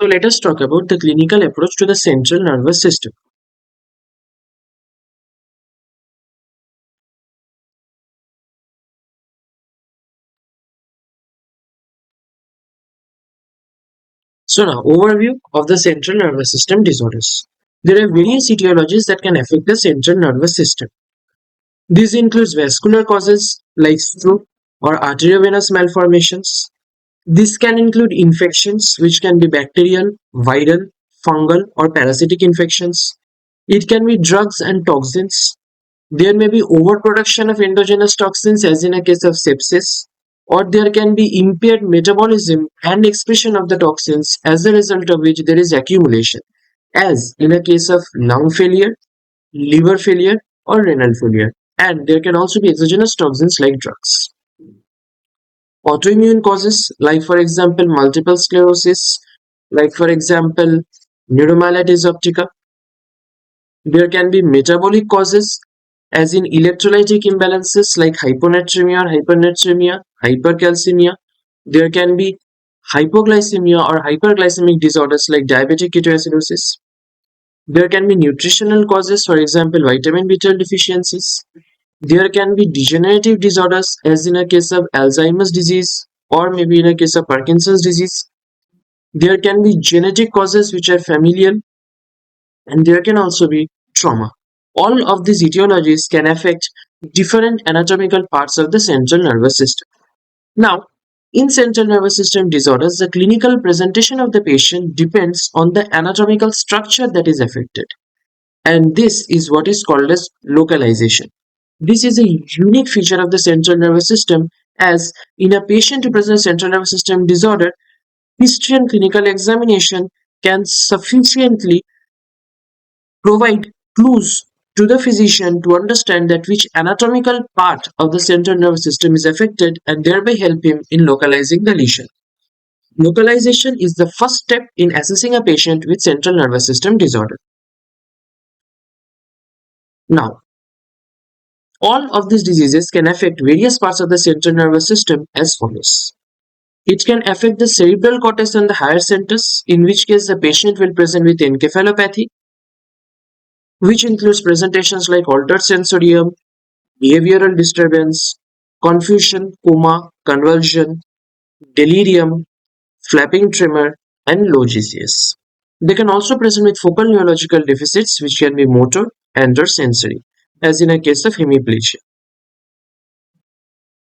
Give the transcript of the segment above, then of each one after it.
So let us talk about the clinical approach to the central nervous system. So now, overview of the central nervous system disorders. There are various etiologies that can affect the central nervous system. These includes vascular causes like stroke or arteriovenous malformations. This can include infections which can be bacterial, viral, fungal or parasitic infections. It can be drugs and toxins. There may be overproduction of endogenous toxins as in a case of sepsis, or there can be impaired metabolism and excretion of the toxins as a result of which there is accumulation, as in a case of lung failure, liver failure, or renal failure. And there can also be exogenous toxins like drugs. Autoimmune causes, like for example, multiple sclerosis, like for example, neuromyelitis optica. There can be metabolic causes, as in electrolytic imbalances like hyponatremia or hypernatremia, hypercalcemia. There can be hypoglycemia or hyperglycemic disorders like diabetic ketoacidosis. There can be nutritional causes, for example, vitamin B12 deficiencies. There can be degenerative disorders, as in a case of Alzheimer's disease or maybe in a case of Parkinson's disease. There can be genetic causes which are familial, and there can also be trauma. All of these etiologies can affect different anatomical parts of the central nervous system. Now, in central nervous system disorders, the clinical presentation of the patient depends on the anatomical structure that is affected, and this is what is called as localization. This is a unique feature of the central nervous system, as in a patient who presents central nervous system disorder, history and clinical examination can sufficiently provide clues to the physician to understand that which anatomical part of the central nervous system is affected and thereby help him in localizing the lesion. Localization is the first step in assessing a patient with central nervous system disorder. Now, all of these diseases can affect various parts of the central nervous system as follows. It can affect the cerebral cortex and the higher centers, in which case the patient will present with encephalopathy, which includes presentations like altered sensorium, behavioral disturbance, confusion, coma, convulsion, delirium, flapping tremor, and low GCS. They can also present with focal neurological deficits which can be motor and or sensory, as in a case of hemiplegia.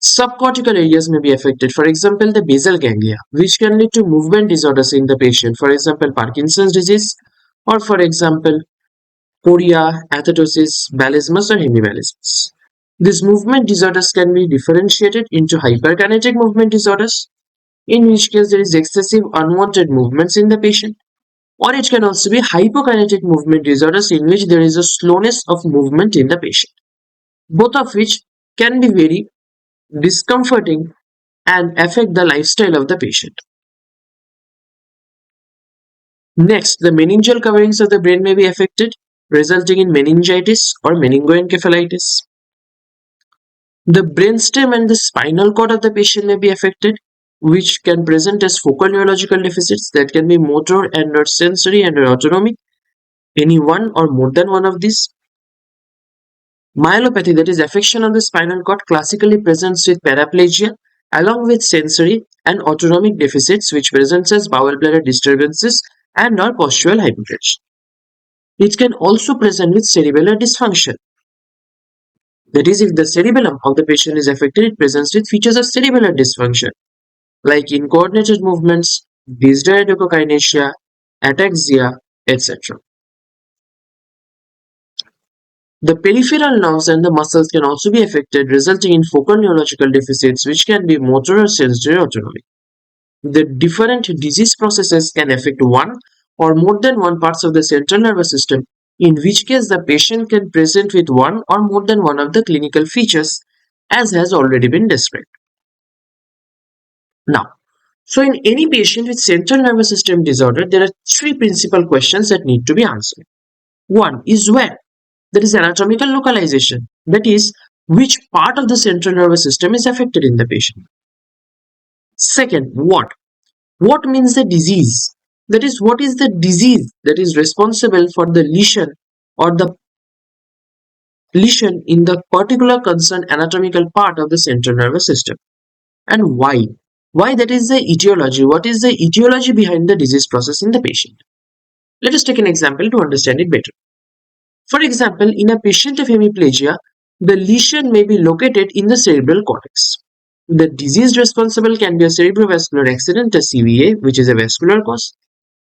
Subcortical areas may be affected, for example, the basal ganglia, which can lead to movement disorders in the patient, for example, Parkinson's disease, or for example, chorea, athetosis, balismus, or hemibalismus. These movement disorders can be differentiated into hyperkinetic movement disorders, in which case there is excessive unwanted movements in the patient, or it can also be hypokinetic movement disorders, in which there is a slowness of movement in the patient, both of which can be very discomforting and affect the lifestyle of the patient. Next, the meningeal coverings of the brain may be affected, resulting in meningitis or meningoencephalitis. The brainstem and the spinal cord of the patient may be affected, which can present as focal neurological deficits that can be motor and or sensory and or autonomic, any one or more than one of these. Myelopathy, that is affection of the spinal cord, classically presents with paraplegia along with sensory and autonomic deficits which presents as bowel bladder disturbances and or postural hypertension. It can also present with cerebellar dysfunction. That is, if the cerebellum of the patient is affected, it presents with features of cerebellar dysfunction like incoordinated movements, dysdiadochokinesia, ataxia, etc. The peripheral nerves and the muscles can also be affected, resulting in focal neurological deficits which can be motor or sensory autonomic. The different disease processes can affect one or more than one parts of the central nervous system, in which case the patient can present with one or more than one of the clinical features as has already been described. Now, so in any patient with central nervous system disorder, there are three principal questions that need to be answered. One is where? That is anatomical localization. That is, which part of the central nervous system is affected in the patient. Second, what? What means the disease? That is, what is the disease that is responsible for the lesion or the lesion in the particular concerned anatomical part of the central nervous system, and why? Why, that is the etiology. What is the etiology behind the disease process in the patient? Let us take an example to understand it better. For example, in a patient of hemiplegia, the lesion may be located in the cerebral cortex. The disease responsible can be a cerebrovascular accident, a CVA, which is a vascular cause,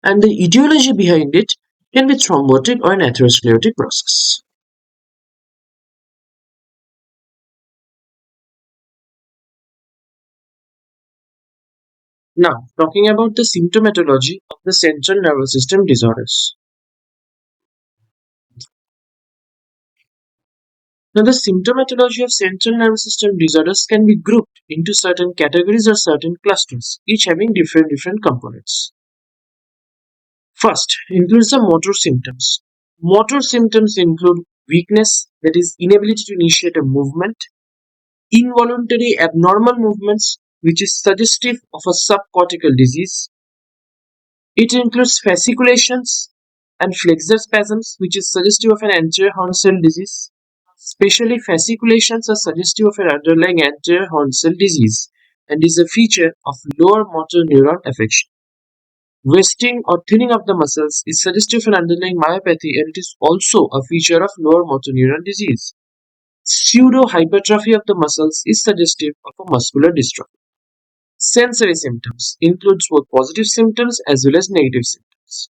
and the etiology behind it can be thrombotic or an atherosclerotic process. Now, talking about the symptomatology of the central nervous system disorders. Now, the symptomatology of central nervous system disorders can be grouped into certain categories or certain clusters, each having different components. First, includes the motor symptoms. Motor symptoms include weakness, that is, inability to initiate a movement, involuntary abnormal movements, which is suggestive of a subcortical disease. It includes fasciculations and flexor spasms, which is suggestive of an anterior horn cell disease. Especially fasciculations are suggestive of an underlying anterior horn cell disease and is a feature of lower motor neuron affection. Wasting or thinning of the muscles is suggestive of an underlying myopathy, and it is also a feature of lower motor neuron disease. Pseudo hypertrophy of the muscles is suggestive of a muscular dystrophy. Sensory symptoms includes both positive symptoms as well as negative symptoms.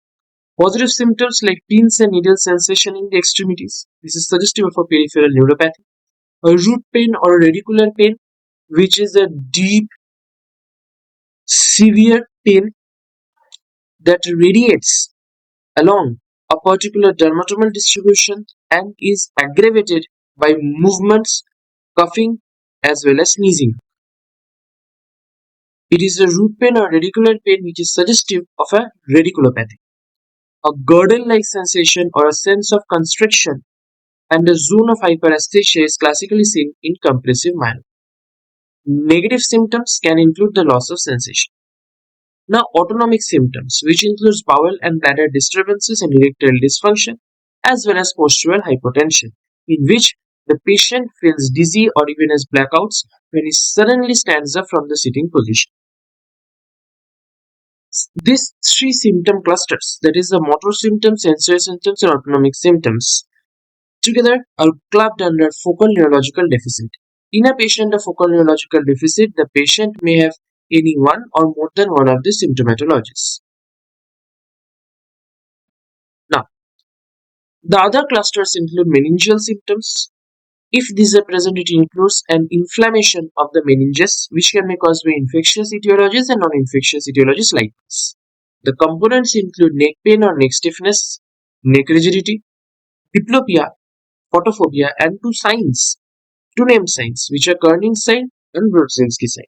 Positive symptoms like pins and needle sensation in the extremities. This is suggestive of a peripheral neuropathy. A root pain or a radicular pain, which is a deep, severe pain that radiates along a particular dermatomal distribution and is aggravated by movements, coughing, as well as sneezing. It is a root pain or radicular pain which is suggestive of a radiculopathy. A girdle-like sensation or a sense of constriction and a zone of hyperesthesia is classically seen in compressive myeloma. Negative symptoms can include the loss of sensation. Now, autonomic symptoms, which includes bowel and bladder disturbances and erectile dysfunction, as well as postural hypotension, in which the patient feels dizzy or even has blackouts when he suddenly stands up from the sitting position. These three symptom clusters, that is the motor symptoms, sensory symptoms, and autonomic symptoms, together are clubbed under focal neurological deficit. In a patient of focal neurological deficit, the patient may have any one or more than one of the symptomatologies. Now, the other clusters include meningeal symptoms. If these are present, it includes an inflammation of the meninges, which can be caused by infectious etiologies and non-infectious etiologies like this. The components include neck pain or neck stiffness, neck rigidity, diplopia, photophobia, and two named signs, which are Kerning sign and Brudzinski sign.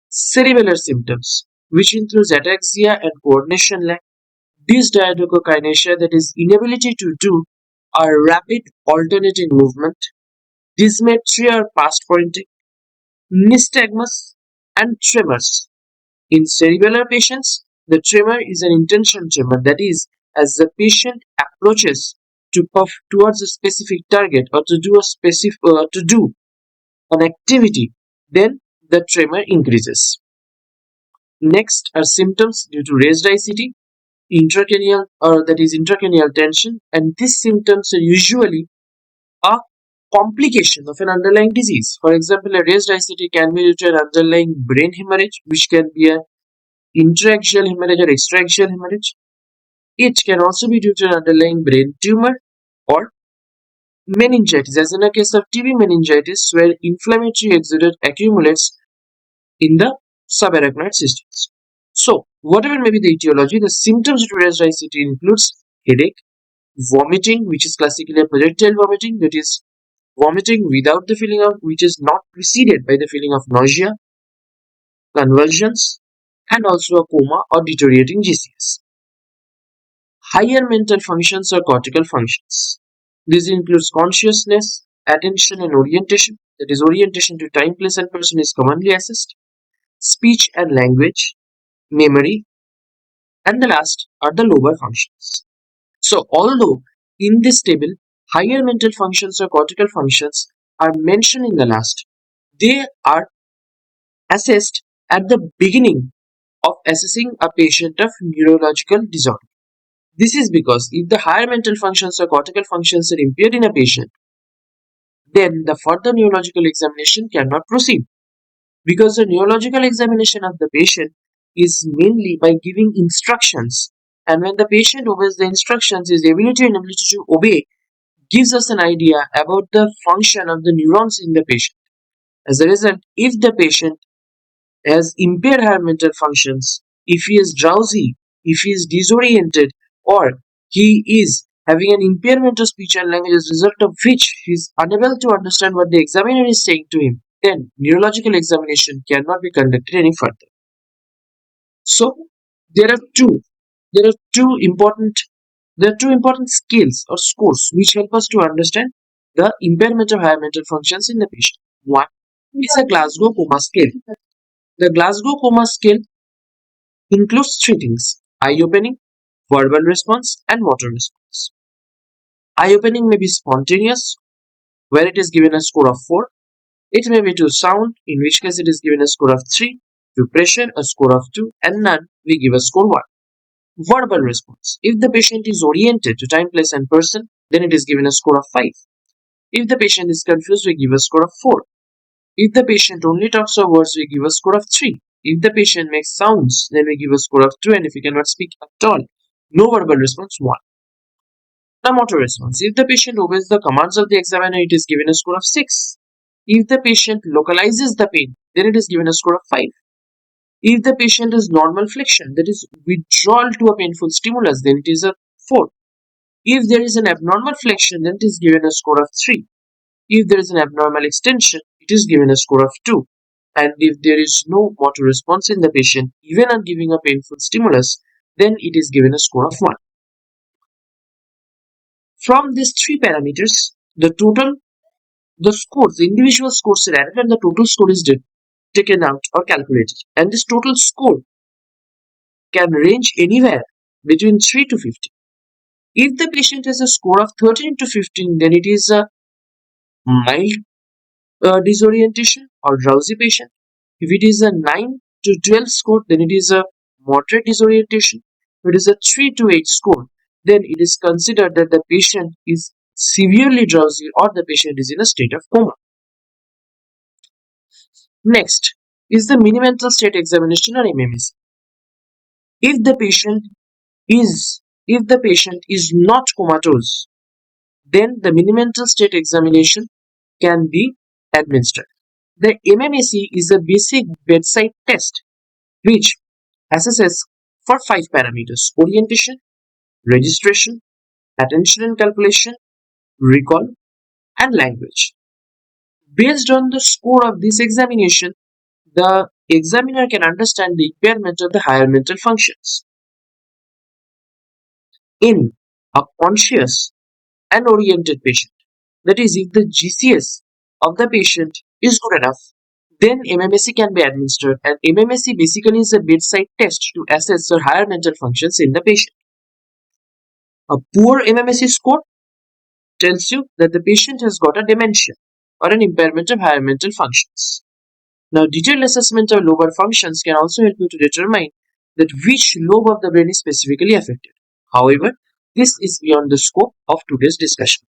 Cerebellar symptoms, which includes ataxia and coordination lack, dysdiadochokinesia, that is inability to do a rapid alternating movement, dysmetria or past pointing, nystagmus, and tremors. In cerebellar patients, the tremor is an intention tremor, that is, as the patient approaches to puff towards a specific target or to do an activity, then the tremor increases. Next are symptoms due to raised ICT, intracranial or that is intracranial tension, and these symptoms are usually a complication of an underlying disease. For example, a raised ICT can be due to an underlying brain hemorrhage, which can be an intraaxial hemorrhage or extraaxial hemorrhage. It can also be due to an underlying brain tumor or meningitis, as in a case of TB meningitis, where inflammatory exudate accumulates in the subarachnoid systems. So, whatever may be the etiology, the symptoms of raised ICT includes headache, vomiting, which is classically a projectile vomiting, that is vomiting without the feeling of, which is not preceded by the feeling of nausea, convulsions, and also a coma or deteriorating GCS. Higher mental functions or cortical functions. This includes consciousness, attention, and orientation. That is, orientation to time, place, and person is commonly assessed. Speech and language, memory, And the last are the lower functions. So although in this table higher mental functions or cortical functions are mentioned in the last, they are assessed at the beginning of assessing a patient of neurological disorder. This is because if the higher mental functions or cortical functions are impaired in a patient, then the further neurological examination cannot proceed, because the neurological examination of the patient is mainly by giving instructions, and when the patient obeys the instructions, his ability and ability to obey gives us an idea about the function of the neurons in the patient. As a result, if the patient has impaired higher mental functions, if he is drowsy, if he is disoriented, or he is having an impairment of speech and language as a result of which he is unable to understand what the examiner is saying to him, then neurological examination cannot be conducted any further. So there are two there are two important skills or scores which help us to understand the impairment of higher mental functions in the patient. One is a Glasgow Coma Scale. The Glasgow Coma Scale includes three things: eye opening, verbal response, and motor response. Eye opening may be spontaneous, where it is given a score of 4. It may be to sound, in which case it is given a score of 3. To pressure, a score of 2. And none, we give a score 1. Verbal response. If the patient is oriented to time, place, and person, then it is given a score of 5. If the patient is confused, we give a score of 4. If the patient only talks or words, we give a score of 3. If the patient makes sounds, then we give a score of 2, and if he cannot speak at all, no verbal response, 1. The motor response. If the patient obeys the commands of the examiner, it is given a score of 6. If the patient localizes the pain, then it is given a score of 5. If the patient has normal flexion, that is withdrawal to a painful stimulus, then it is a 4. If there is an abnormal flexion, then it is given a score of 3. If there is an abnormal extension, it is given a score of 2. And if there is no motor response in the patient, even on giving a painful stimulus, then it is given a score of 1. From these three parameters, the individual scores are added and the total score is taken out or calculated. And this total score can range anywhere between 3 to 50. If the patient has a score of 13 to 15, then it is a mild disorientation or drowsy patient. If it is a 9 to 12 score, then it is a moderate disorientation. If it is a 3 to 8 score, then it is considered that the patient is severely drowsy or the patient is in a state of coma. Next is the mini mental state examination or MMSE. If the patient is not comatose, then the mini mental state examination can be administered. The MMSE is a basic bedside test which assesses for 5 parameters: orientation, registration, attention and calculation, recall, and language. Based on the score of this examination, the examiner can understand the impairment of the higher mental functions. In a conscious and oriented patient, that is, if the GCS of the patient is good enough, then MMSE can be administered, and MMSE basically is a bedside test to assess the higher mental functions in the patient. A poor MMSE score tells you that the patient has got a dementia or an impairment of higher mental functions. Now, detailed assessment of lobar functions can also help you to determine that which lobe of the brain is specifically affected. However, this is beyond the scope of today's discussion.